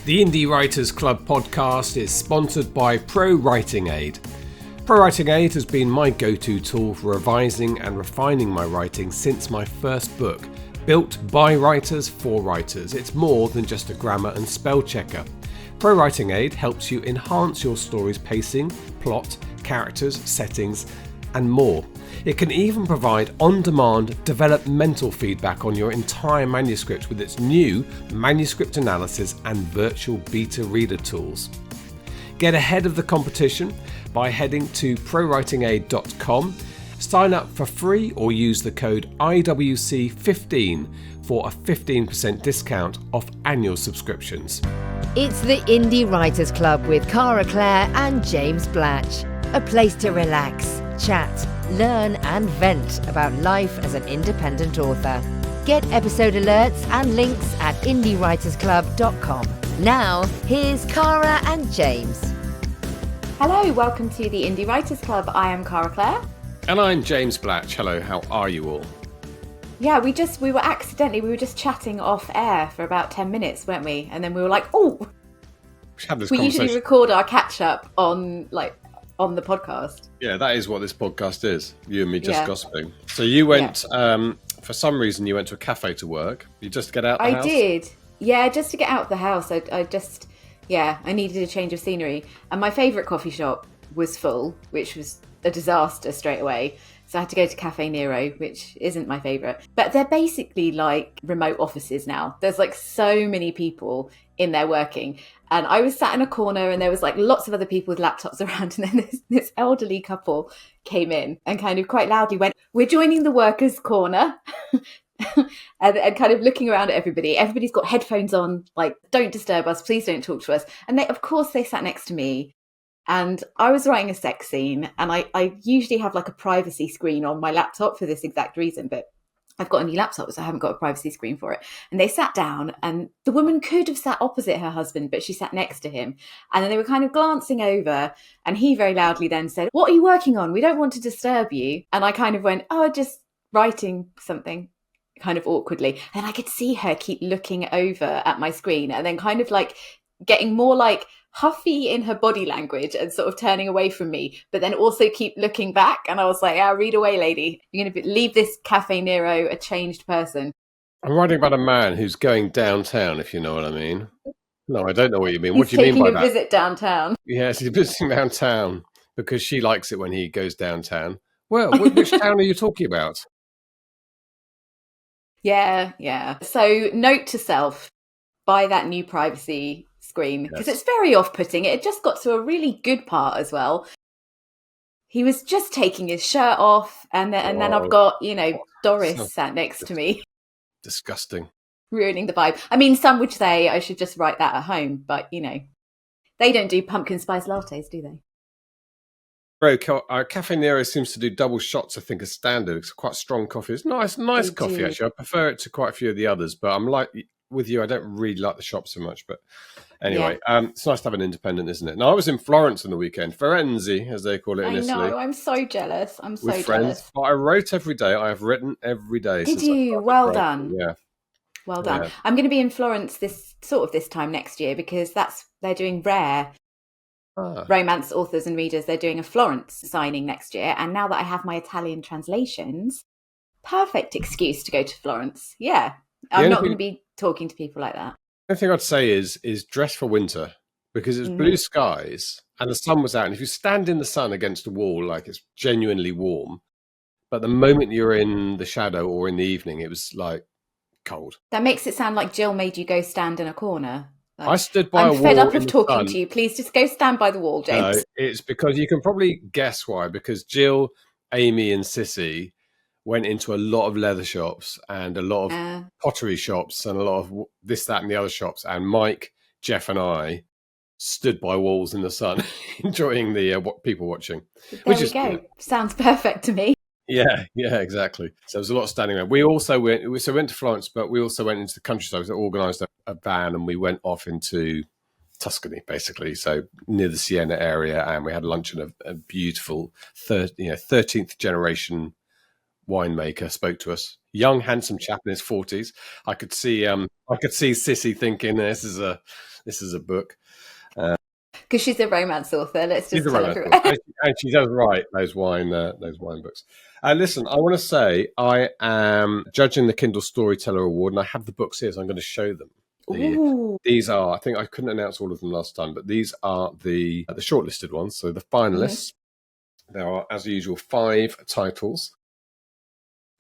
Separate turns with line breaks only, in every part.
The Indie Writers Club podcast is sponsored by Pro Writing Aid. Pro Writing Aid has been my go-to tool for revising and refining my writing since my first book. Built by writers for writers, it's more than just a grammar and spell checker. Pro Writing Aid helps you enhance your story's pacing, plot, characters, settings, and more. It can even provide on-demand developmental feedback on your entire manuscript with its new manuscript analysis and virtual beta reader tools. Get ahead of the competition by heading to prowritingaid.com, sign up for free or use the code IWC15 for a 15% discount off annual subscriptions.
It's the Indie Writers Club with Cara Clare and James Blatch. A place to relax, chat, learn and vent about life as an independent author. Get episode alerts and links at indiewritersclub.com. Now, here's Cara and James.
Hello, welcome to the Indie Writers Club. I am Cara Clare.
And I'm James Blatch. Hello, how are you all?
Yeah, we were just chatting off air for about 10 minutes, weren't we? And then we were like, we usually record our catch up on the podcast.
Yeah, that is what this podcast is. You and me just gossiping. So you went, for some reason, you went to a cafe to work. You just get out the house?
I did. Yeah, just to get out of the house. I needed a change of scenery. And my favourite coffee shop was full, which was a disaster straight away. So I had to go to Cafe Nero, which isn't my favourite. But they're basically like remote offices now. There's like so many people in there working. And I was sat in a corner and there was like lots of other people with laptops around. And then this elderly couple came in and kind of quite loudly went, "We're joining the workers' corner." and kind of looking around at everybody. Everybody's got headphones on, like, "Don't disturb us, please don't talk to us." And they sat next to me. And I was writing a sex scene, and I usually have like a privacy screen on my laptop for this exact reason, but I've got a new laptop, so I haven't got a privacy screen for it. And they sat down, and the woman could have sat opposite her husband, but she sat next to him. And then they were kind of glancing over, and he very loudly then said, "What are you working on? We don't want to disturb you." And I kind of went, "Oh, just writing something," kind of awkwardly. And I could see her keep looking over at my screen, and then kind of like getting more like huffy in her body language and sort of turning away from me, but then also keep looking back. And I was like, read away, lady. You're going to leave this Cafe Nero a changed person.
I'm writing about a man who's going downtown, if you know what I mean. No, I don't know what you mean. What do you mean by that?
He's taking a visit downtown.
Yes, he's visiting downtown because she likes it when he goes downtown. Well, which town are you talking about?
Yeah. So note to self, buy that new privacy screen, because it's very off-putting. It just got to a really good part as well. He was just taking his shirt off, and then I've got, Doris sat next to me.
Disgusting.
Ruining the vibe. I mean, some would say I should just write that at home, but, they don't do pumpkin spice lattes, do they?
Cafe Nero seems to do double shots, I think, as standard. It's quite strong coffee. It's nice coffee, actually. I prefer it to quite a few of the others, but I'm like with you, I don't really like the shop so much. But anyway, it's nice to have an independent, isn't it? Now, I was in Florence on the weekend, Firenze, as they call it in Italy.
I know, I'm so jealous.
With friends. But I wrote every day. I have written every day.
Did you? Well done.
Yeah.
Well done. Yeah. I'm going to be in Florence this time next year, because they're doing Rare romance authors and readers. They're doing a Florence signing next year. And now that I have my Italian translations, perfect excuse to go to Florence. Yeah. I'm not going to be talking to people like that.
The only thing I'd say is dress for winter, because it's blue skies and the sun was out. And if you stand in the sun against a wall, like, it's genuinely warm. But the moment you're in the shadow or in the evening, it was like cold.
That makes it sound like Jill made you go stand in a corner. Like,
I stood by a wall.
I'm fed up of talking to you. Please just go stand by the wall, James.
No, it's because you can probably guess why. Because Jill, Amy and Sissy went into a lot of leather shops and a lot of pottery shops and a lot of this, that and the other shops. And Mike, Jeff and I stood by walls in the sun enjoying the people watching.
There we go. Good. Sounds perfect to me.
Yeah, exactly. So there was a lot of standing around. We also went to Florence, but we also went into the countryside. We organised a van and we went off into Tuscany, basically. So near the Siena area, and we had lunch in a beautiful 13th generation winemaker spoke to us. Young, handsome chap in his 40s. I could see Sissy thinking this is a This is a book.
Because she's a romance author. Let's
She's
just
a
tell
romance
everyone.
author. And she does write those wine books. Listen, I want to say I am judging the Kindle Storyteller Award, and I have the books here, so I'm going to show them.
Ooh.
These are, I think I couldn't announce all of them last time, but these are the shortlisted ones. So the finalists. There are, as usual, 5 titles.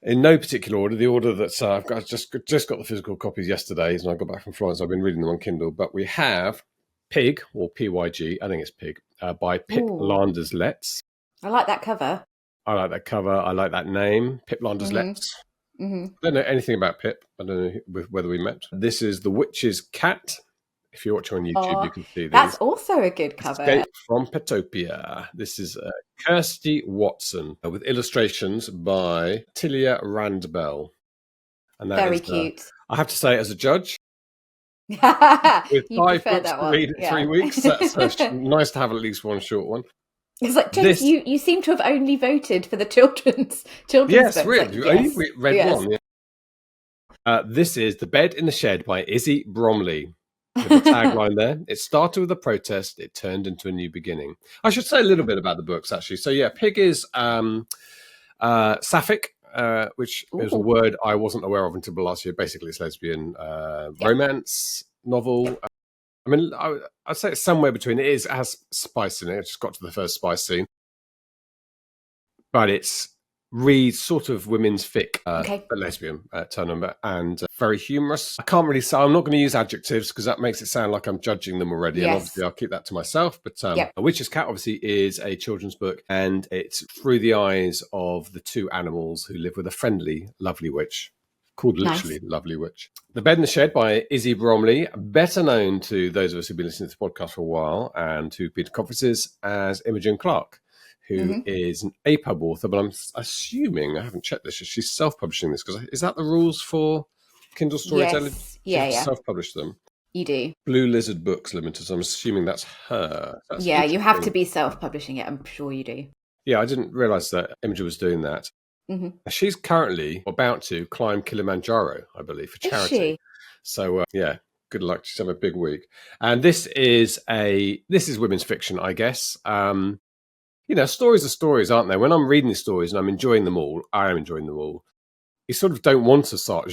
In no particular order. The order that I've got, just got the physical copies yesterday, and I got back from Florence. I've been reading them on Kindle. But we have Pig, or Pyg, I think it's Pig, by Pip Landers-Letts.
I like that cover.
I like that cover. I like that name, Pip Landers-Letts. I don't know anything about Pip. I don't know whether we met. This is The Witch's Cat. If you're watching on YouTube, you can see these.
That's also a good cover.
Escape from Petopia. This is Kirsty Watson with illustrations by Tilia Randbell. And that
Very
is,
cute.
I have to say, as a judge, with
You
5
prefer
books
that
to
one.
read in 3 weeks, that's nice to have at least one short one.
It's like, James, you seem to have only voted for the children's
Yes,
books.
really.
Like,
You only read one. Yeah. This is The Bed in the Shed by Izzy Bromley. With the tagline there. It started with a protest. It turned into a new beginning. I should say a little bit about the books, actually. So, yeah, Pig is sapphic, which is a word I wasn't aware of until last year. Basically, it's lesbian romance novel. I mean, I'd say it's somewhere between. It has spice in it. I just got to the first spice scene. But it's reads sort of women's fic, but lesbian turn number, and very humorous. I can't really say, I'm not going to use adjectives because that makes it sound like I'm judging them already.
Yes.
And obviously I'll keep that to myself. But A Witch's Cat obviously is a children's book, and it's through the eyes of the 2 animals who live with a friendly, lovely witch. Called literally Lovely Witch. The Bed in the Shed by Izzy Bromley, better known to those of us who've been listening to the podcast for a while and who've been to conferences as Imogen Clark, who is an APUB author, but I'm assuming, I haven't checked this, she's self-publishing this, because is that the rules for Kindle Storytelling?
Yes. Yeah.
Self-publish them.
You do.
Blue Lizard Books Limited, so I'm assuming that's her. That's
you have to be self-publishing it, I'm sure you do.
Yeah, I didn't realise that Imogen was doing that. She's currently about to climb Kilimanjaro, I believe, for charity.
Is she?
So, good luck. She's having a big week. And this is women's fiction, I guess. Stories are stories, aren't they? When I'm reading these stories and I'm enjoying them all, I am enjoying them all. You sort of don't want to start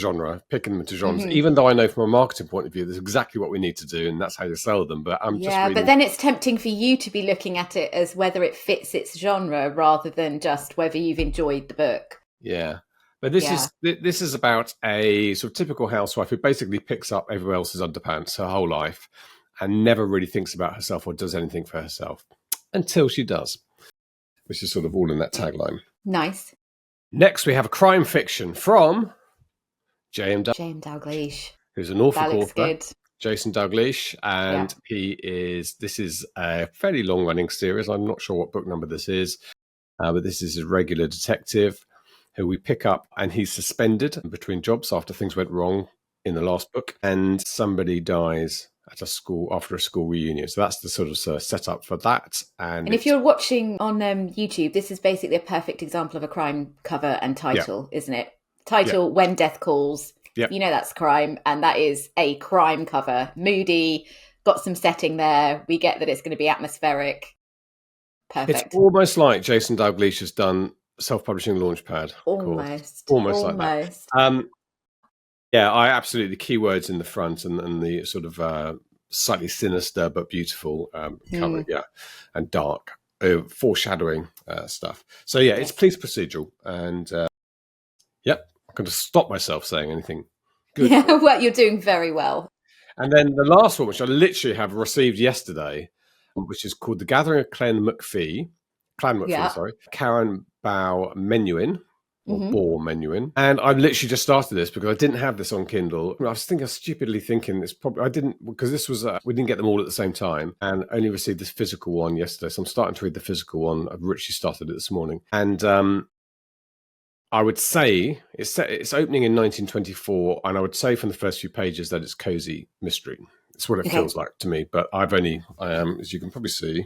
picking them into genres, even though I know from a marketing point of view, that's exactly what we need to do, and that's how you sell them. But I'm just reading.
But then it's tempting for you to be looking at it as whether it fits its genre rather than just whether you've enjoyed the book.
Yeah. But this is about a sort of typical housewife who basically picks up everyone else's underpants her whole life and never really thinks about herself or does anything for herself until she does, which is sort of all in that tagline.
Nice.
Next, we have a crime fiction from J.M.
Dalgleish,
who's an Norfolk author.
Good.
Jason Dalgleish, and this is a fairly long-running series. I'm not sure what book number this is, but this is a regular detective who we pick up, and he's suspended between jobs after things went wrong in the last book, and somebody dies at a school after a school reunion. So that's the sort of setup for that. And
if you're watching on YouTube, this is basically a perfect example of a crime cover and title, isn't it? Title, When Death Calls.
Yep.
You know that's crime, and that is a crime cover. Moody, got some setting there. We get that it's going to be atmospheric. Perfect.
It's almost like Jason Dalgleish has done Self-Publishing Launchpad.
Almost
like that. I absolutely, the keywords in the front and the sort of slightly sinister but beautiful cover, and dark foreshadowing stuff. So it's police procedural, and I'm going to stop myself saying anything good.
Yeah, well, you're doing very well.
And then the last one, which I literally have received yesterday, which is called The Gathering of Clan McPhee, Karen Bow Menuhin. Or Menuhin. And I've literally just started this because I didn't have this on Kindle. I was stupidly thinking this probably, I didn't, because this was, we didn't get them all at the same time and only received this physical one yesterday. So I'm starting to read the physical one. I've literally started it this morning. And I would say it's opening in 1924. And I would say from the first few pages that it's cozy mystery. It's what it feels like to me. But I am, as you can probably see,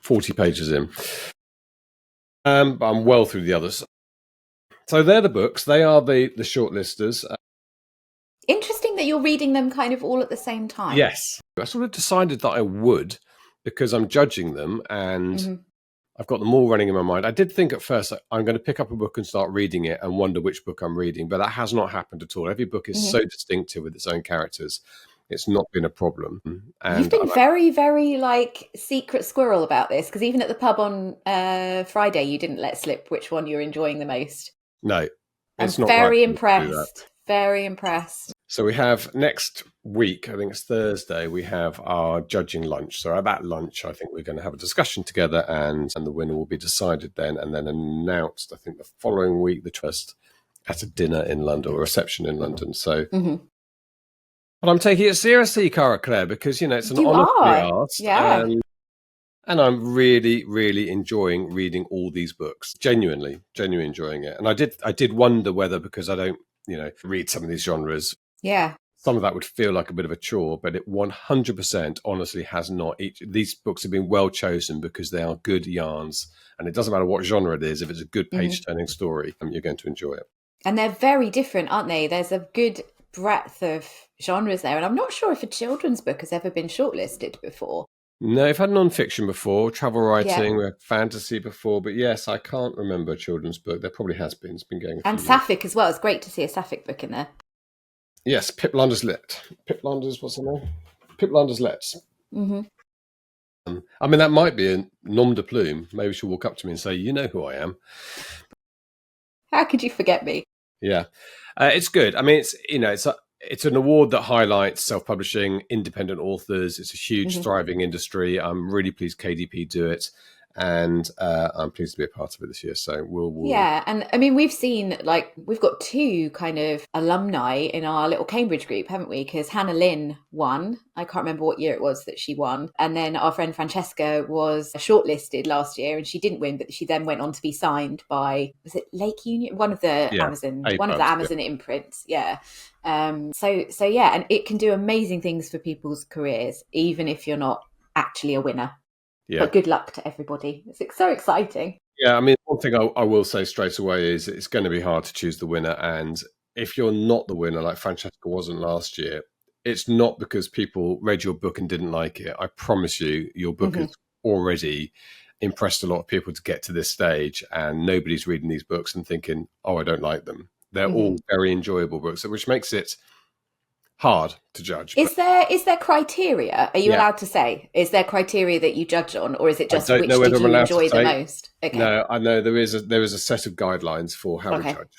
40 pages in. But I'm well through the others. So they're the books. They are the shortlisters.
Interesting that you're reading them kind of all at the same time.
Yes. I sort of decided that I would because I'm judging them and
Mm-hmm.
I've got them all running in my mind. I did think at first I'm going to pick up a book and start reading it and wonder which book I'm reading, but that has not happened at all. Every book is
Mm-hmm.
so distinctive with its own characters. It's not been a problem.
You've
And
been very, very like secret squirrel about this, because even at the pub on Friday, you didn't let slip which one you're enjoying the most.
no,
I'm
it's not right
very
for me to do that.
impressed. Very impressed.
So we have next week, I think it's Thursday, we have our judging lunch. So at that lunch, I think we're going to have a discussion together and the winner will be decided then and then announced, I think, the following week, the trust at a dinner in London or a reception in London. So,
Mm-hmm.
but I'm taking it seriously, Cara Claire, because, it's an
You
honour to be
are.
asked.
Yeah.
And I'm really, really enjoying reading all these books. Genuinely enjoying it. And I did wonder whether, because I don't, read some of these genres,
Yeah.
some of that would feel like a bit of a chore, but it 100% honestly has not. These books have been well chosen because they are good yarns. And it doesn't matter what genre it is. If it's a good page-turning story, you're going to enjoy it.
And they're very different, aren't they? There's a good breadth of genres there. And I'm not sure if a children's book has ever been shortlisted before.
No, I've had non-fiction before, travel writing, we had fantasy before, but yes, I can't remember a children's book. There probably has been. It's been going a few
And
years.
sapphic as well. It's great to see a sapphic book in there.
Yes, Pip Landers Let. Pip Landers, what's her name? Pip Landers Let.
Mm-hmm.
I mean, that might be a nom de plume. Maybe she'll walk up to me and say, "You know who I am."
How could you forget me?
Yeah, it's good. I mean, it's an award that highlights self-publishing, independent authors. It's a huge, thriving industry. I'm really pleased KDP do it, and I'm pleased to be a part of it this year. So we'll
Yeah, and I mean, we've got two kind of alumni in our little Cambridge group, haven't we? Because Hannah Lynn won. I can't remember what year it was that she won. And then our friend Francesca was shortlisted last year and she didn't win, but she then went on to be signed by, was it Lake Union? One of the Amazon imprints. Yeah. So yeah, and it can do amazing things for people's careers, even if you're not actually a winner.
Yeah.
But good luck to everybody. It's so exciting.
Yeah, I mean, one thing I will say straight away is it's going to be hard to choose the winner. And if you're not the winner, like Francesca wasn't last year, it's not because people read your book and didn't like it. I promise you, your book has already impressed a lot of people to get to this stage, and nobody's reading these books and thinking, oh, I don't like them. They're all very enjoyable books, which makes it hard to judge.
Is there criteria? Are you allowed to say? Is there criteria that you judge on, or is it just which did you enjoy the most?
Okay. No, I know there is a set of guidelines for how we judge.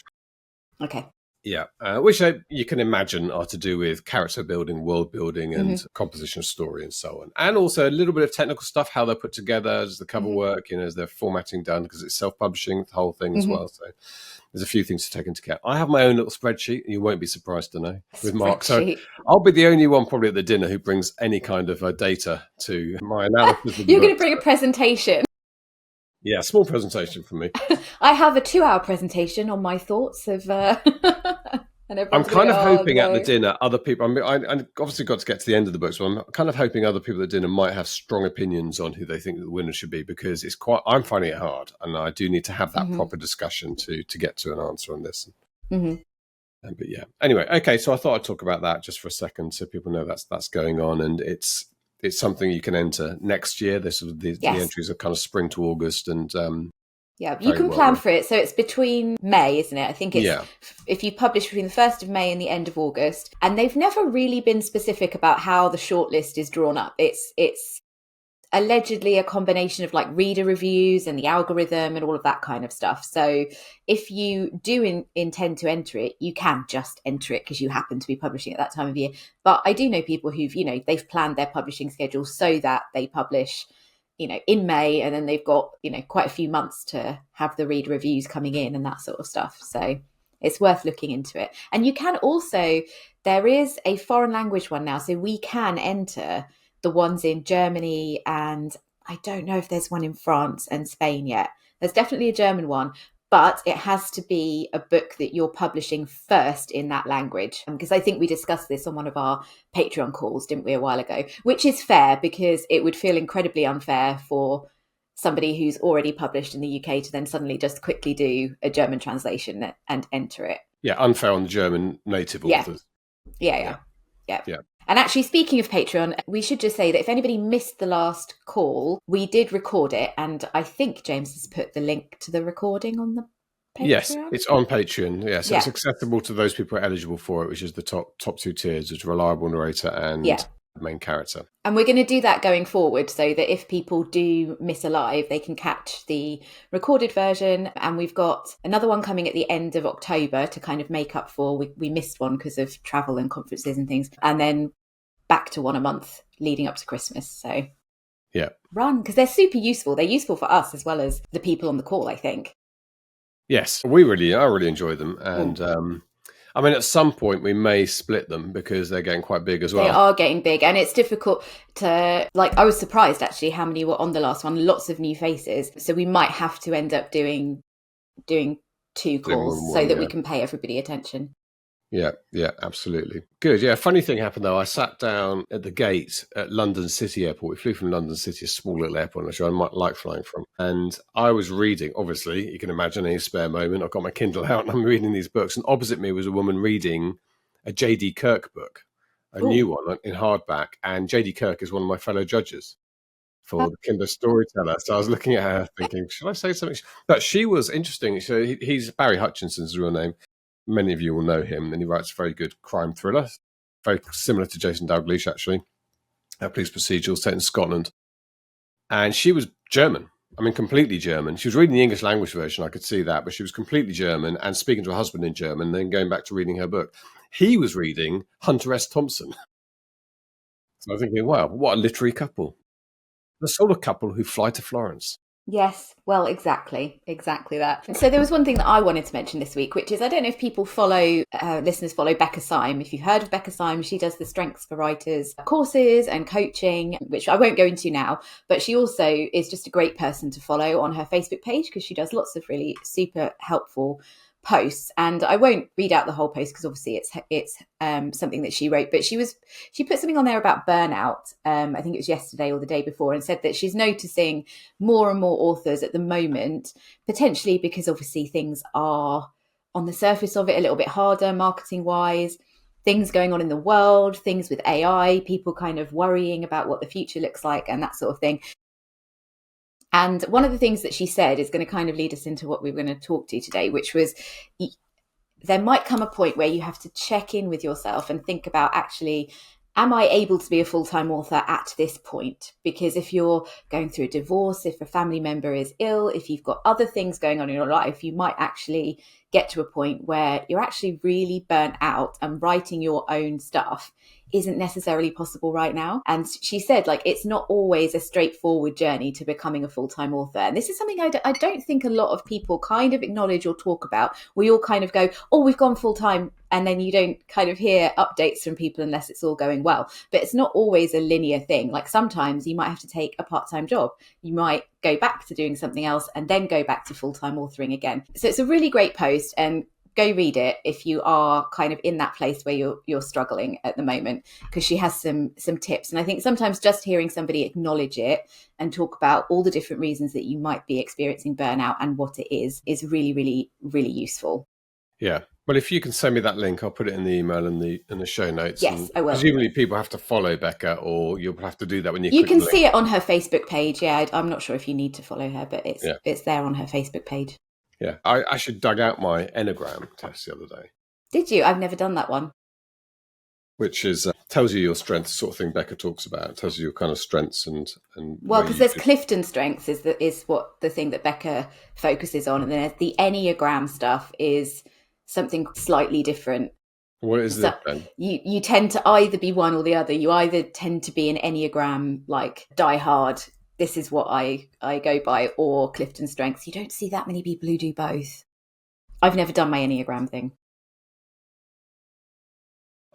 Okay.
Yeah, which you can imagine are to do with character building, world building, and composition of story, and so on. And also a little bit of technical stuff, how they're put together, does the cover work, is there formatting done, because it's self-publishing, the whole thing as well. So there's a few things to take into account. I have my own little spreadsheet, you won't be surprised to know, with Mark. So I'll be the only one probably at the dinner who brings any kind of data to my analysis.
You're going to bring a presentation.
Yeah, small presentation from me.
I have a 2-hour presentation on my thoughts of...
I'm kind of hoping at the dinner, other people... I obviously got to get to the end of the book, so I'm kind of hoping other people at dinner might have strong opinions on who they think the winner should be, because I'm finding it hard, and I do need to have that proper discussion to get to an answer on this. But yeah. Anyway, okay, so I thought I'd talk about that just for a second so people know that's going on, and it's something you can enter next year. The entries are kind of spring to August, and
yeah, you can plan for it. So it's between May, isn't it? I think it's if you publish between the 1st of May and the end of August. And they've never really been specific about how the shortlist is drawn up. It's allegedly a combination of like reader reviews and the algorithm and all of that kind of stuff. So if you do intend to enter it, you can just enter it because you happen to be publishing at that time of year. But I do know people who've, they've planned their publishing schedule so that they publish, in May, and then they've got, quite a few months to have the reader reviews coming in and that sort of stuff. So it's worth looking into it. And you can also, there is a foreign language one now. So we can enter the ones in Germany, and I don't know if there's one in France and Spain yet. There's definitely a German one, but it has to be a book that you're publishing first in that language. Because I think we discussed this on one of our Patreon calls, didn't we, a while ago, which is fair, because it would feel incredibly unfair for somebody who's already published in the UK to then suddenly just quickly do a German translation and enter it.
Yeah, unfair on the German native authors.
Yeah.
Yeah.
And actually, speaking of Patreon, we should just say that if anybody missed the last call, we did record it. And I think James has put the link to the recording on the Patreon.
Yes, it's on Patreon. Yeah, so
Yeah.
it's accessible to those people who are eligible for it, which is the top two tiers, which is reliable narrator and
Yeah.
main character.
And we're going to do that going forward so that if people do miss a live, they can catch the recorded version. And we've got another one coming at the end of October to kind of make up for, we missed one because of travel and conferences and things. And then back to one a month leading up to Christmas. So
yeah,
run, because they're super useful. They're useful for us as well as the people on the call, I think.
Yes, I really enjoy them. And I mean, at some point we may split them because they're getting quite big as well.
They are getting big, and it's difficult to, like, I was surprised actually how many were on the last one. Lots of new faces. So we might have to end up doing two calls so that we can pay everybody attention.
Yeah, absolutely. Good. Yeah, funny thing happened though. I sat down at the gate at London City Airport. We flew from London City, a small little airport, which I might like flying from. And I was reading, obviously, you can imagine any spare moment. I've got my Kindle out and I'm reading these books. And opposite me was a woman reading a J.D. Kirk book, a new one in hardback. And J.D. Kirk is one of my fellow judges for the Kindle Storyteller. So I was looking at her thinking, should I say something? But she was interesting. So he's Barry Hutchinson's real name. Many of you will know him, and he writes very good crime thriller, very similar to Jason Dalglish, actually. Police procedurals set in Scotland. And she was German. I mean, completely German. She was reading the English language version, I could see that, but she was completely German and speaking to her husband in German, then going back to reading her book. He was reading Hunter S. Thompson. So I was thinking, wow, what a literary couple. The sort of couple who fly to Florence.
Yes, well, exactly that. So there was one thing that I wanted to mention this week, which is, I don't know if people listeners follow Becca Syme. If you've heard of Becca Syme, she does the Strengths for Writers courses and coaching, which I won't go into now, but she also is just a great person to follow on her Facebook page because she does lots of really super helpful posts. And I won't read out the whole post because obviously it's something that she wrote, but she put something on there about burnout. I think it was yesterday or the day before, and said that she's noticing more and more authors at the moment, potentially because obviously things are on the surface of it a little bit harder marketing wise, things going on in the world, things with AI, people kind of worrying about what the future looks like and that sort of thing. And one of the things that she said is going to kind of lead us into what we were going to talk to today, which was there might come a point where you have to check in with yourself and think about, actually, am I able to be a full-time author at this point? Because if you're going through a divorce, if a family member is ill, if you've got other things going on in your life, you might actually get to a point where you're actually really burnt out and writing your own stuff isn't necessarily possible right now. And she said, like, it's not always a straightforward journey to becoming a full-time author. And this is something I don't think a lot of people kind of acknowledge or talk about. We all kind of go, oh, we've gone full-time. And then you don't kind of hear updates from people unless it's all going well. But it's not always a linear thing. Like sometimes you might have to take a part-time job. You might go back to doing something else and then go back to full-time authoring again. So it's a really great post, and go read it if you are kind of in that place where you're struggling at the moment, because she has some tips. And I think sometimes just hearing somebody acknowledge it and talk about all the different reasons that you might be experiencing burnout and what it is really, really, really useful.
Yeah. Well, if you can send me that link, I'll put it in the email and the show notes.
Yes, I will.
Presumably people have to follow Becca, or you'll have to do that when
you can see it on her Facebook page. Yeah, I'm not sure if you need to follow her, but it's there on her Facebook page.
Yeah, I actually dug out my Enneagram test the other day.
Did you? I've never done that one.
Which is tells you your strengths, sort of thing Becca talks about. It tells you your kind of strengths and
well, because there's Clifton Strengths is what the thing that Becca focuses on, and then the Enneagram stuff is something slightly different.
What is it then?
You tend to either be one or the other. You either tend to be an Enneagram, like die hard, this is what I go by, or Clifton Strengths. You don't see that many people who do both. I've never done my Enneagram thing.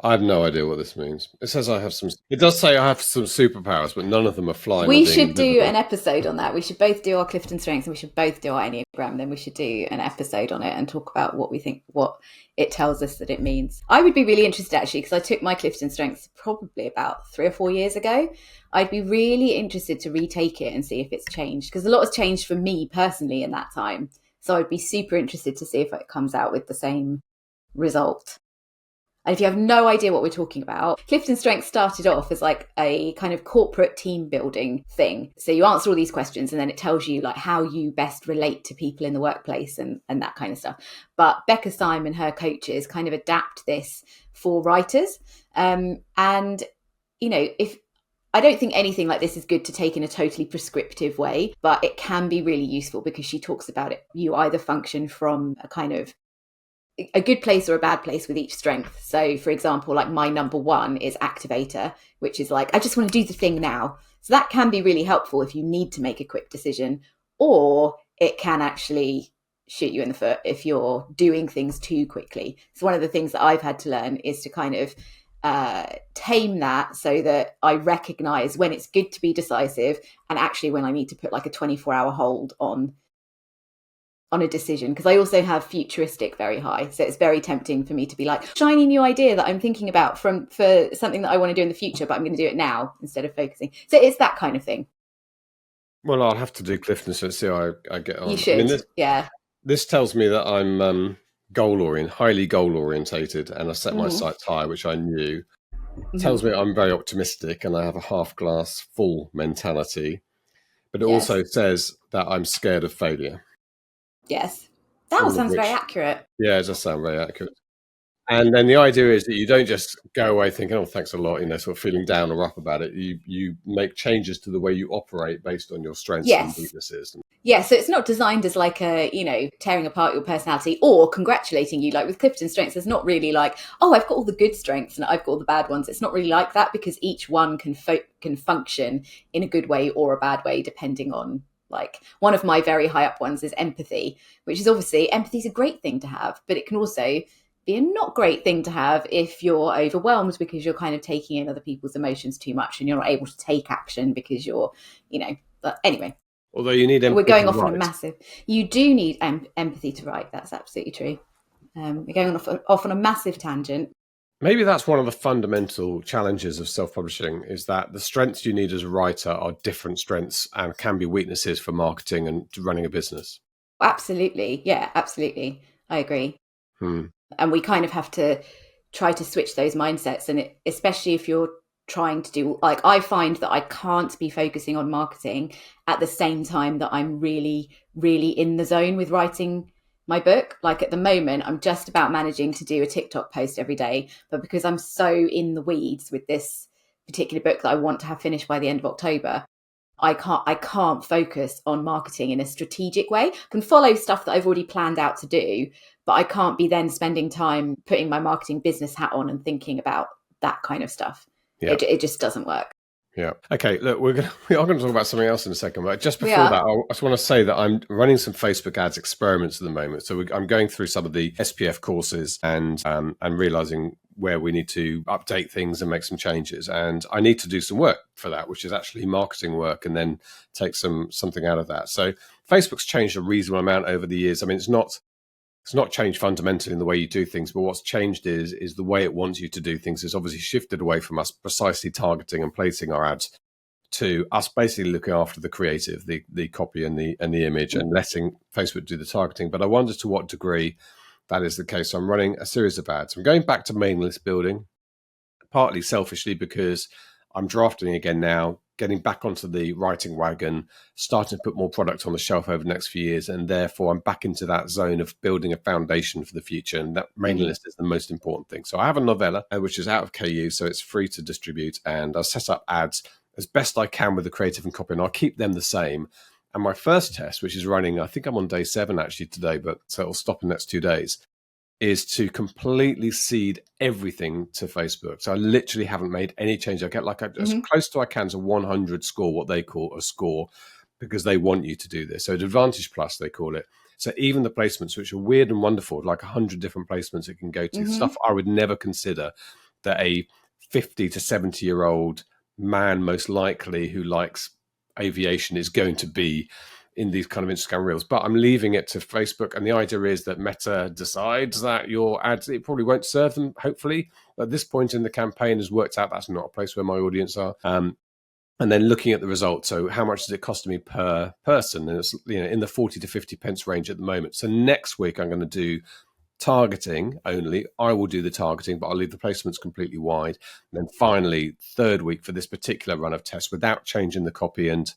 I have no idea what this means. It says I have some. It does say I have some superpowers, but none of them are flying.
We should do an episode on that. We should both do our Clifton Strengths and we should both do our Enneagram. Then we should do an episode on it and talk about what we think, what it tells us that it means. I would be really interested, actually, because I took my Clifton Strengths probably about 3 or 4 years ago. I'd be really interested to retake it and see if it's changed, because a lot has changed for me personally in that time. So I'd be super interested to see if it comes out with the same result. And if you have no idea what we're talking about, Clifton Strengths started off as like a kind of corporate team building thing. So you answer all these questions and then it tells you like how you best relate to people in the workplace and that kind of stuff. But Becca Syme and her coaches kind of adapt this for writers. And, you know, I don't think anything like this is good to take in a totally prescriptive way, but it can be really useful because she talks about it. You either function from a kind of a good place or a bad place with each strength. So for example, like my number 1 is activator, which is like, I just want to do the thing now. So that can be really helpful if you need to make a quick decision, or it can actually shoot you in the foot if you're doing things too quickly. So one of the things that I've had to learn is to kind of tame that so that I recognize when it's good to be decisive and actually when I need to put like a 24-hour hold on a decision, because I also have futuristic very high. So it's very tempting for me to be like, shiny new idea that I'm thinking about for something that I want to do in the future, but I'm going to do it now instead of focusing. So it's that kind of thing.
Well, I'll have to do Clifton to see how I get on.
You should,
This tells me that I'm highly goal orientated, and I set my sights high, which I knew. Tells me I'm very optimistic and I have a half glass full mentality. But it also says that I'm scared of failure.
Yes. That all sounds very accurate.
Yeah, it does sound very accurate. And then the idea is that you don't just go away thinking, oh, thanks a lot, sort of feeling down or up about it. You make changes to the way you operate based on your strengths and weaknesses.
Yeah, so it's not designed as like tearing apart your personality or congratulating you. Like with Clifton Strengths, it's not really like, oh, I've got all the good strengths and I've got all the bad ones. It's not really like that because each one can function in a good way or a bad way, depending on, like, one of my very high up ones is empathy, which is obviously, empathy is a great thing to have, but it can also be a not great thing to have if you're overwhelmed because you're kind of taking in other people's emotions too much and you're not able to take action because you're, but anyway.
Although you need empathy.
We're going off on a massive, you do need empathy to write. That's absolutely true. We're going off on a massive tangent.
Maybe that's one of the fundamental challenges of self-publishing, is that the strengths you need as a writer are different strengths and can be weaknesses for marketing and running a business.
Absolutely. Yeah, absolutely. I agree. And we kind of have to try to switch those mindsets. And especially if you're trying to do, like, I find that I can't be focusing on marketing at the same time that I'm really, really in the zone with writing my book. Like at the moment, I'm just about managing to do a TikTok post every day. But because I'm so in the weeds with this particular book that I want to have finished by the end of October, I can't focus on marketing in a strategic way. I can follow stuff that I've already planned out to do, but I can't be then spending time putting my marketing business hat on and thinking about that kind of stuff. Yep. It just doesn't work.
Yeah. Okay. Look, we are going to talk about something else in a second, but just before that, I just want to say that I'm running some Facebook ads experiments at the moment. So I'm going through some of the SPF courses and realizing where we need to update things and make some changes. And I need to do some work for that, which is actually marketing work, and then take something out of that. So Facebook's changed a reasonable amount over the years. I mean, it's not changed fundamentally in the way you do things, but what's changed is the way it wants you to do things. It's obviously shifted away from us precisely targeting and placing our ads to us basically looking after the creative, the copy and the image, and letting Facebook do the targeting. But I wonder to what degree that is the case. So I'm running a series of ads. I'm going back to mailing list building, partly selfishly because I'm drafting again now, getting back onto the writing wagon, starting to put more product on the shelf over the next few years. And therefore, I'm back into that zone of building a foundation for the future. And that mailing list is the most important thing. So I have a novella, which is out of KU, so it's free to distribute. And I'll set up ads as best I can with the creative and copy, and I'll keep them the same. And my first test, which is running, I think I'm on day 7 actually today, but so it'll stop in the next 2 days, is to completely seed everything to Facebook. So I literally haven't made any change. I get as close to I can to 100 score, what they call a score, because they want you to do this. So Advantage Plus, they call it. So even the placements, which are weird and wonderful, like 100 different placements it can go to, stuff I would never consider that a 50 to 70-year-old man, most likely, who likes aviation is going to be in these kind of Instagram reels. But I'm leaving it to Facebook. And the idea is that Meta decides that your ads, it probably won't serve them, hopefully. At this point in the campaign has worked out that's not a place where my audience are. And then looking at the results. So how much does it cost me per person? And it's in the 40 to 50 pence range at the moment. So next week I'm going to do targeting only. I will do the targeting, but I'll leave the placements completely wide. And then finally, third week for this particular run of tests, without changing the copy and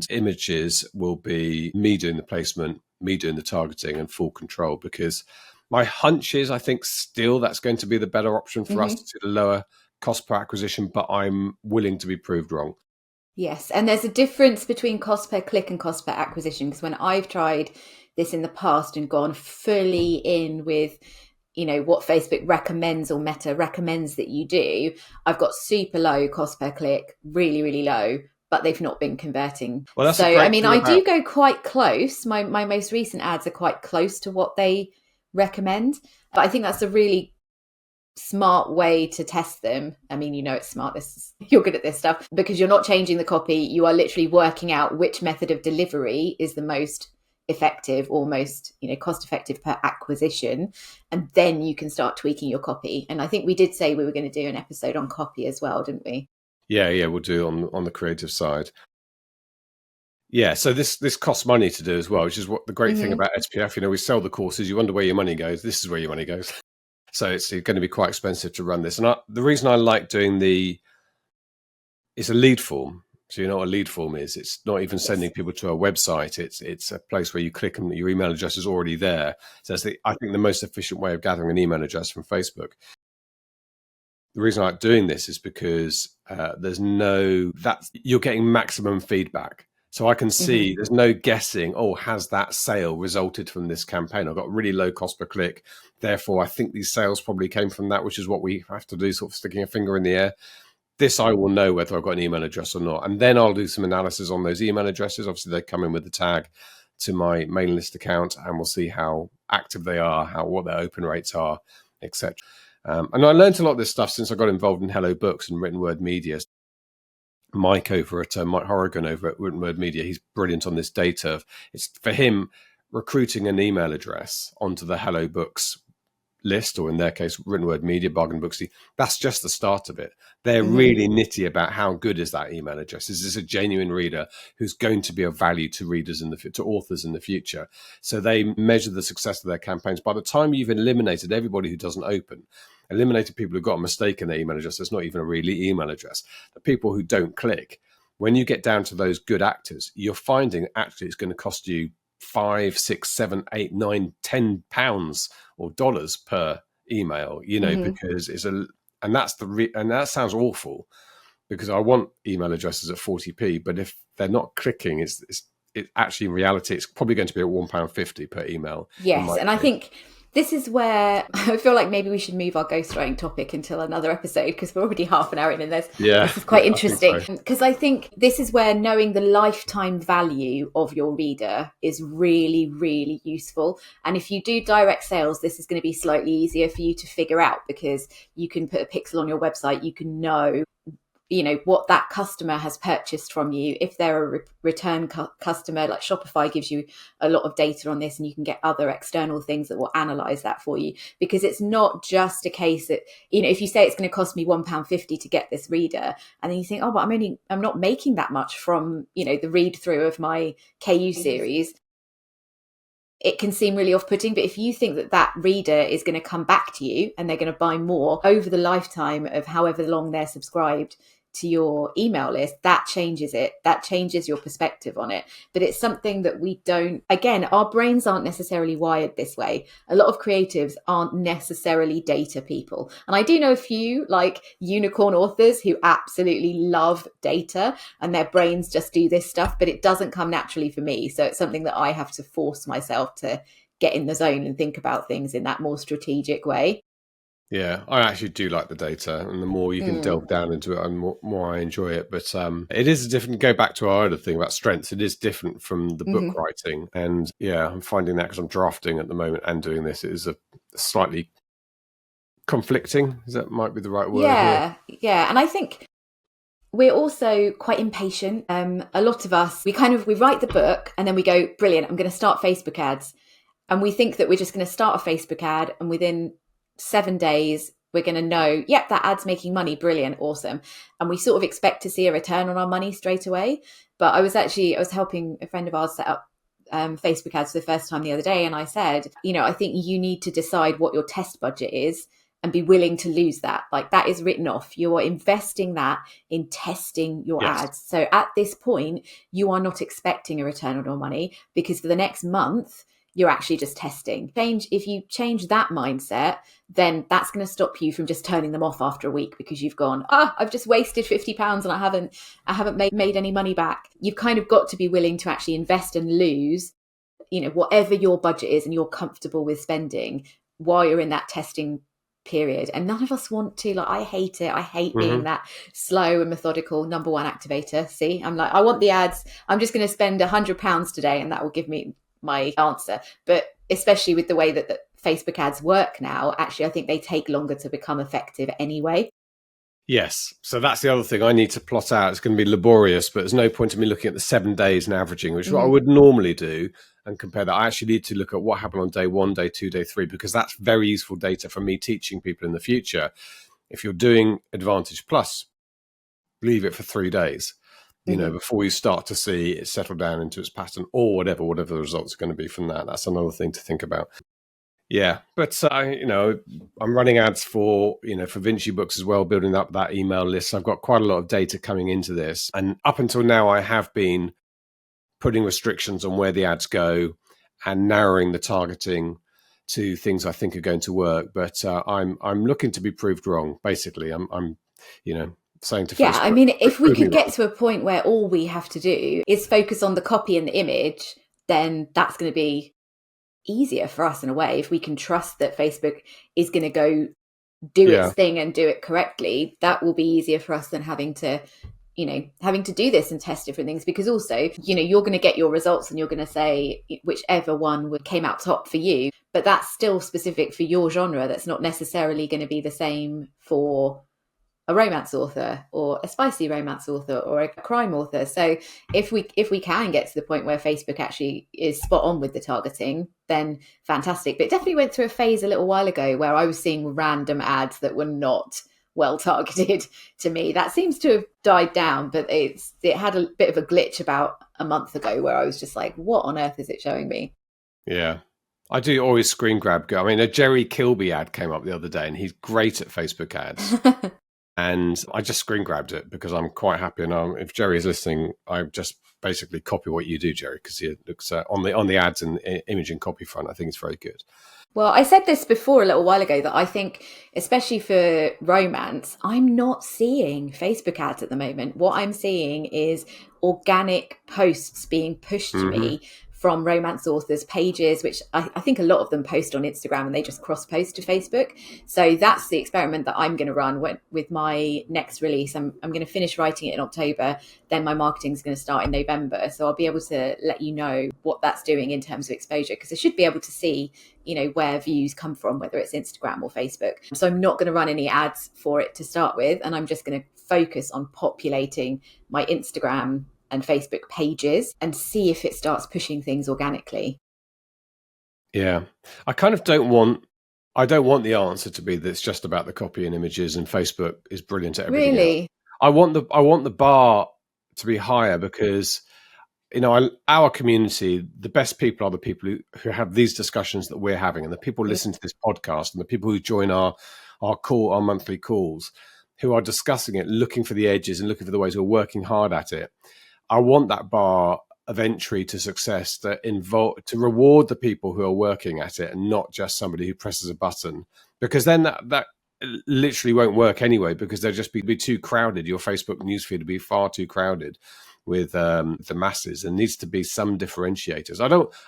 images, will be me doing the placement, me doing the targeting, and full control. Because my hunch is, I think still that's going to be the better option for us to lower cost per acquisition, but I'm willing to be proved wrong.
Yes, and there's a difference between cost per click and cost per acquisition, because when I've tried this in the past and gone fully in with, you know, what Facebook recommends or Meta recommends that you do, I've got super low cost per click, really, really low, but they've not been converting.
Well, that's
so, I mean, I do go quite close. My most recent ads are quite close to what they recommend, but I think that's a really smart way to test them. I mean, you know, it's smart. You're good at this stuff because you're not changing the copy. You are literally working out which method of delivery is the most effective or most, you know, cost effective per acquisition, and then you can start tweaking your copy. And I think we did say we were going to do an episode on copy as well, didn't we?
Yeah, we'll do on the creative side. Yeah, so this costs money to do as well, which is what the great thing about SPF. You know, we sell the courses. You wonder where your money goes. This is where your money goes. So it's going to be quite expensive to run this. And the reason I like doing it's a lead form. So you know what a lead form is. It's not even sending people to a website. It's a place where you click and your email address is already there. So that's I think the most efficient way of gathering an email address from Facebook. The reason I like doing this is because you're getting maximum feedback. So I can see there's no guessing, has that sale resulted from this campaign? I've got really low cost per click. Therefore, I think these sales probably came from that, which is what we have to do, sort of sticking a finger in the air. This, I will know whether I've got an email address or not. And then I'll do some analysis on those email addresses. Obviously, they come in with the tag to my mailing list account, and we'll see how active they are, what their open rates are, etc. And I learned a lot of this stuff since I got involved in Hello Books and written word media. Mike Horrigan over at Written Word Media, he's brilliant on this data. It's for him, recruiting an email address onto the Hello Books list, or in their case, Written Word Media, Bargain Booksy, that's just the start of it. They're really nitty about how good is that email address. Is this a genuine reader who's going to be of value to readers to authors in the future? So they measure the success of their campaigns. By the time you've eliminated everybody who doesn't open, eliminated people who've got a mistake in their email address, that's not even a really email address, the people who don't click, when you get down to those good actors, you're finding actually it's going to cost you £5, £6, £7, £8, £9, £10 or dollars per email, you know, because and that sounds awful because I want email addresses at 40p, but if they're not clicking, it's actually in reality, it's probably going to be at £1.50 per email.
Yes, and I think this is where I feel like maybe we should move our ghostwriting topic until another episode, because we're already half an hour in and this is quite interesting. Because I think this is where knowing the lifetime value of your reader is really, really useful. And if you do direct sales, this is going to be slightly easier for you to figure out, because you can put a pixel on your website, you can know, you know, what that customer has purchased from you. If they're a return customer, like Shopify gives you a lot of data on this, and you can get other external things that will analyze that for you, because it's not just a case that, you know, if you say it's going to cost me £1.50 to get this reader, and then you think, but I'm not making that much from, you know, the read through of my KU series. It can seem really off-putting, but if you think that reader is going to come back to you and they're going to buy more over the lifetime of however long they're subscribed to your email list, that changes it. That changes your perspective on it. But it's something that we don't, again, our brains aren't necessarily wired this way. A lot of creatives aren't necessarily data people. And I do know a few like unicorn authors who absolutely love data and their brains just do this stuff, but it doesn't come naturally for me. So it's something that I have to force myself to get in the zone and think about things in that more strategic way.
Yeah, I actually do like the data, and the more you can delve down into it, and more I enjoy it. But it is a different, go back to our other thing about strengths, it is different from the book writing. And yeah, I'm finding that because I'm drafting at the moment and doing this, it is a slightly conflicting, that might be the right word.
Yeah. And I think we're also quite impatient. A lot of us, we write the book and then we go, brilliant, I'm going to start Facebook ads. And we think that we're just going to start a Facebook ad, and within 7 days we're going to know, yep, that ad's making money, brilliant, awesome. And we sort of expect to see a return on our money straight away. But I was helping a friend of ours set up Facebook ads for the first time the other day, and I said, I think you need to decide what your test budget is and be willing to lose that. Like, that is written off. You are investing that in testing your ads. So at this point, you are not expecting a return on your money, because for the next month, you're actually just testing. If you change that mindset, then that's going to stop you from just turning them off after a week because you've gone, I've just wasted £50 and I haven't made any money back. You've kind of got to be willing to actually invest and lose, whatever your budget is and you're comfortable with spending while you're in that testing period. And none of us want to. Like, I hate it. I hate being that slow and methodical number one activator. See, I'm like, I want the ads. I'm just going to spend £100 today and that will give me my answer. But especially with the way that Facebook ads work now, actually, I think they take longer to become effective anyway.
Yes. So that's the other thing I need to plot out. It's going to be laborious, but there's no point in me looking at the 7 days and averaging, which is what I would normally do, and compare that. I actually need to look at what happened on day 1, day 2, day 3, because that's very useful data for me teaching people in the future. If you're doing Advantage Plus, leave it for 3 days. Before you start to see it settle down into its pattern, or whatever the results are going to be from that. That's another thing to think about. Yeah, but I'm running ads for Vinci Books as well, building up that email list. I've got quite a lot of data coming into this, and up until now, I have been putting restrictions on where the ads go and narrowing the targeting to things I think are going to work. But I'm looking to be proved wrong. Basically, I'm saying to Facebook,
I mean, if we could get to a point where all we have to do is focus on the copy and the image, then that's going to be easier for us in a way. If we can trust that Facebook is going to go do its thing and do it correctly, that will be easier for us than having to do this and test different things. Because also, you're going to get your results and you're going to say whichever one came out top for you, but that's still specific for your genre. That's not necessarily going to be the same for a romance author or a spicy romance author or a crime author. So if we can get to the point where Facebook actually is spot on with the targeting, then fantastic. But it definitely went through a phase a little while ago where I was seeing random ads that were not well targeted to me. That seems to have died down, but it had a bit of a glitch about a month ago where I was just like, what on earth is it showing me?
Yeah. I do always screen grab. I mean, a Jerry Kilby ad came up the other day and he's great at Facebook ads. And I just screen grabbed it because I'm quite happy. And if Jerry is listening, I just basically copy what you do, Jerry, because he looks on the ads and image and copy front. I think it's very good.
Well, I said this before a little while ago that I think, especially for romance, I'm not seeing Facebook ads at the moment. What I'm seeing is organic posts being pushed to me from romance authors' pages, which I think a lot of them post on Instagram and they just cross-post to Facebook. So that's the experiment that I'm going to run with my next release. I'm going to finish writing it in October. Then my marketing is going to start in November. So I'll be able to let you know what that's doing in terms of exposure, because I should be able to see, where views come from, whether it's Instagram or Facebook. So I'm not going to run any ads for it to start with. And I'm just going to focus on populating my Instagram and Facebook pages and see if it starts pushing things organically.
Yeah. I kind of don't want the answer to be that it's just about the copy and images and Facebook is brilliant at everything.
Really?
Else. I want the bar to be higher because, our community, the best people are the people who have these discussions that we're having, and the people who listen to this podcast and the people who join our monthly calls, who are discussing it, looking for the edges and looking for the ways we're working hard at it. I want that bar of entry to success to reward the people who are working at it and not just somebody who presses a button, because then that literally won't work anyway, because they'll just be too crowded. Your Facebook newsfeed will be far too crowded with the masses. There needs to be some differentiators.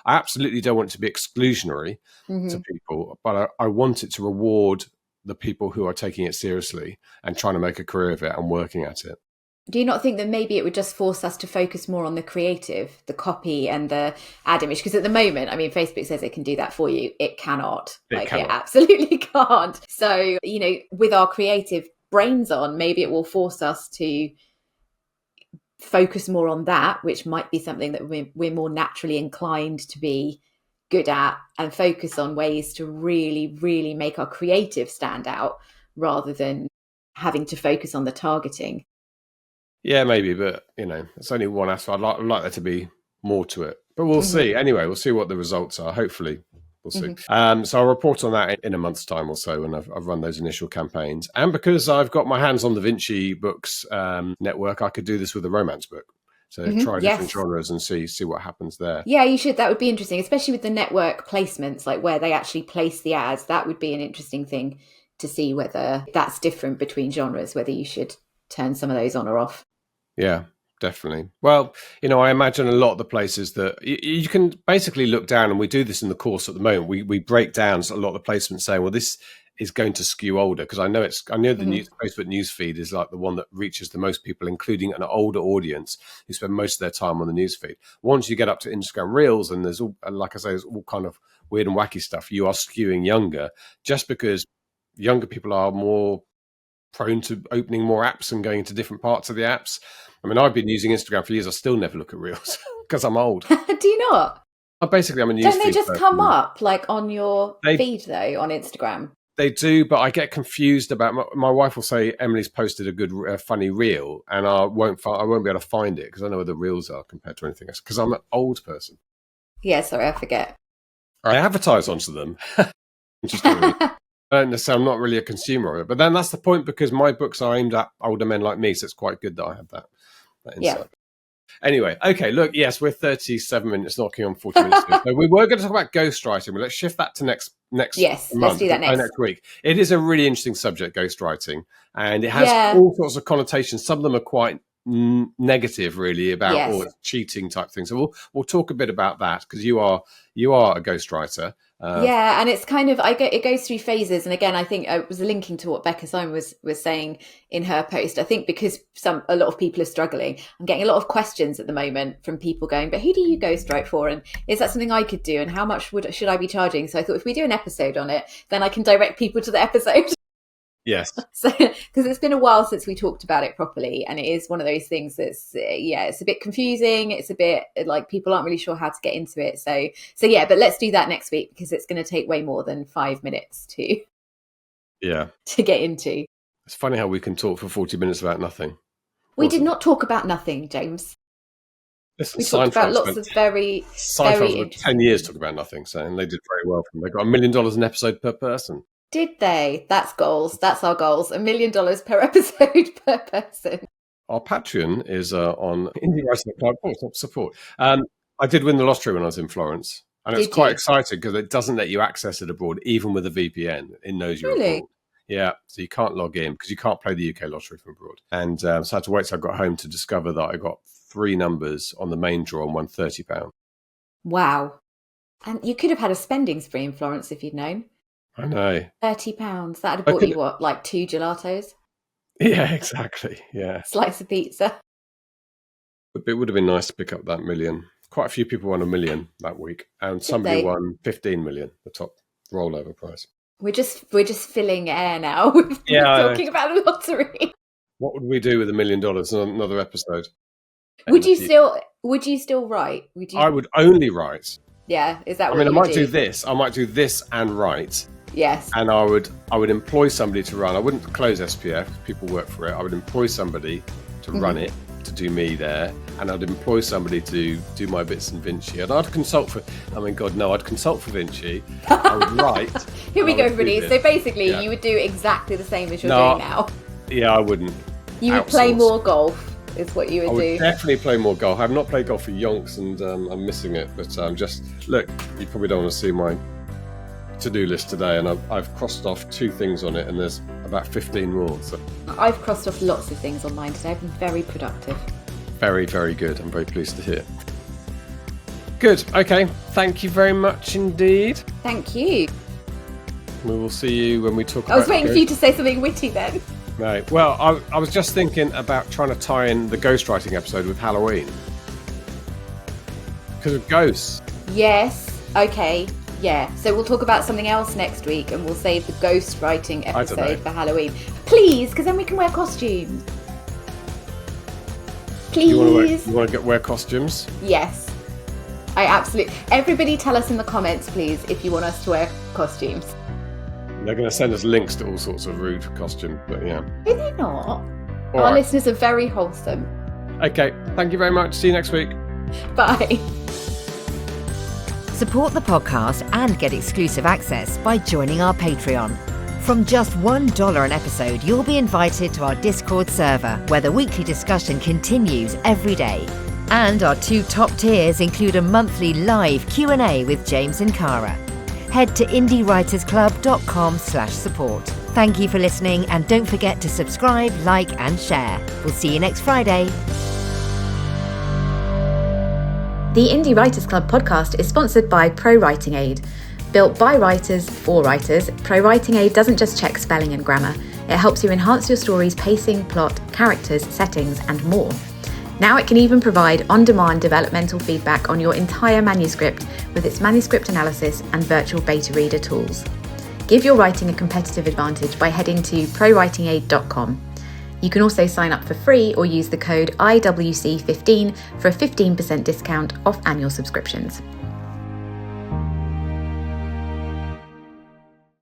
I absolutely don't want it to be exclusionary to people, but I want it to reward the people who are taking it seriously and trying to make a career of it and working at it.
Do you not think that maybe it would just force us to focus more on the creative, the copy and the ad image? Because at the moment, I mean, Facebook says it can do that for you. It cannot. It absolutely can't. So, with our creative brains on, maybe it will force us to focus more on that, which might be something that we're more naturally inclined to be good at, and focus on ways to really, really make our creative stand out rather than having to focus on the targeting.
Yeah, maybe, but it's only one aspect. I'd like there to be more to it. But we'll see. Anyway, we'll see what the results are. Hopefully, we'll see. So I'll report on that in a month's time or so when I've run those initial campaigns. And because I've got my hands on the Vinci Books network, I could do this with a romance book. So try different genres and see what happens there.
Yeah, you should. That would be interesting, especially with the network placements, like where they actually place the ads. That would be an interesting thing to see whether that's different between genres, whether you should turn some of those on or off.
Yeah, definitely. Well, I imagine a lot of the places that you can basically look down, and we do this in the course at the moment. We break down a lot of the placements saying, well, this is going to skew older, because I know the Facebook news feed is like the one that reaches the most people, including an older audience who spend most of their time on the news feed. Once you get up to Instagram Reels, and there's all, like I say, there's all kind of weird and wacky stuff, you are skewing younger, just because younger people are more prone to opening more apps and going into different parts of the apps. I mean, I've been using Instagram for years. I still never look at Reels because I'm old.
Do you not?
Basically, I'm a news
Don't they
feed
just
person.
come up like on your feed though on Instagram?
They do, but I get confused about. My wife will say Emily's posted a good, funny reel, and I won't be able to find it because I know where the reels are compared to anything else. Because I'm an old person.
Yeah, sorry, I forget.
I advertise onto them. Interestingly. I'm not really a consumer of it, but then that's the point, because my books are aimed at older men like me, so it's quite good that I have that insight. Yeah. Anyway, okay, look, yes, we're 37 minutes, knocking on 40 minutes. So we were going to talk about ghostwriting, but let's shift that to next
yes,
month.
Let's do that
next week. It is a really interesting subject, ghostwriting, and it has all sorts of connotations. Some of them are quite negative, really, about cheating type things. So we'll talk a bit about that, because you are a ghostwriter.
And it's kind of it goes through phases, and again, I think I was linking to what Becca Simon was saying in her post. I think because a lot of people are struggling, I'm getting a lot of questions at the moment from people going, but who do you ghostwrite for, and is that something I could do, and how much should I be charging? So I thought if we do an episode on it, then I can direct people to the episode.
Yes.
So, because it's been a while since we talked about it properly, and it is one of those things that's, it's a bit confusing. It's a bit like people aren't really sure how to get into it. So yeah, but let's do that next week, because it's going to take way more than 5 minutes to get into.
It's funny how we can talk for 40 minutes about nothing.
We did not talk about nothing, James.
Listen,
we talked about lots of very
interesting. 10 years talk about nothing, and they did very well. They got $1 million an episode per person.
Did they? That's goals. That's our goals. $1 million per episode per person.
Our Patreon is on Indie Writing Club support. I did win the lottery when I was in Florence, and it's quite exciting because it doesn't let you access it abroad, even with a VPN. It knows you're abroad. Yeah, so you can't log in because you can't play the UK lottery from abroad. And so I had to wait till I got home to discover that I got 3 numbers on the main draw and won £30.
Wow. And you could have had a spending spree in Florence if you'd known.
I know.
£30. That'd have bought you what, like 2 gelatos?
Yeah, exactly. Yeah.
Slice of pizza.
It would have been nice to pick up that million. Quite a few people won $1 million that week, and somebody won 15 million, the top rollover prize.
We're just filling air now with talking about the lottery.
What would we do with $1 million in another episode?
Would you still write?
I would only write.
Yeah, is that what
I might do this. I might do this and write.
Yes.
And I would employ somebody to run. I wouldn't close SPF. People work for it. I would employ somebody to run it, to do me there, and I'd employ somebody to do my bits in Vinci. And I'd consult for. I'd consult for Vinci. I would write.
Here we go, everybody. So basically, you would do exactly the same as you're doing now.
Yeah, I wouldn't.
You would play more golf. Is what you would do. I would
definitely play more golf. I have not played golf for yonks, and I'm missing it. But look, you probably don't want to see my to-do list today, and I've crossed off 2 things on it, and there's about 15 more. So
I've crossed off lots of things on mine today. I've been very productive.
Very, very good. I'm very pleased to hear. Good. Okay. Thank you very much indeed.
Thank you.
We will see you when we talk about...
I was waiting for you to say something witty then.
Right. Well, I was just thinking about trying to tie in the ghostwriting episode with Halloween. Because of ghosts.
Yes. Okay. Yeah. So we'll talk about something else next week, and we'll save the ghostwriting episode for Halloween. Please, because then we can wear costumes. Please.
You want to wear costumes?
Yes. I absolutely... Everybody tell us in the comments, please, if you want us to wear costumes.
They're going to send us links to all sorts of rude costumes, but yeah.
Are they not? Our listeners are very wholesome.
Okay, thank you very much. See you next week.
Bye.
Support the podcast and get exclusive access by joining our Patreon. From just $1 an episode, you'll be invited to our Discord server, where the weekly discussion continues every day. And our 2 top tiers include a monthly live Q&A with James and Cara. Head to indiewritersclub.com/support. Thank you for listening, and don't forget to subscribe, like and share. We'll see you next Friday.
The Indie Writers Club podcast is sponsored by Pro Writing Aid. Built by writers for writers, Pro Writing Aid doesn't just check spelling and grammar. It helps you enhance your story's pacing, plot, characters, settings, and more. Now it can even provide on-demand developmental feedback on your entire manuscript with its manuscript analysis and virtual beta reader tools. Give your writing a competitive advantage by heading to prowritingaid.com. You can also sign up for free or use the code IWC15 for a 15% discount off annual subscriptions.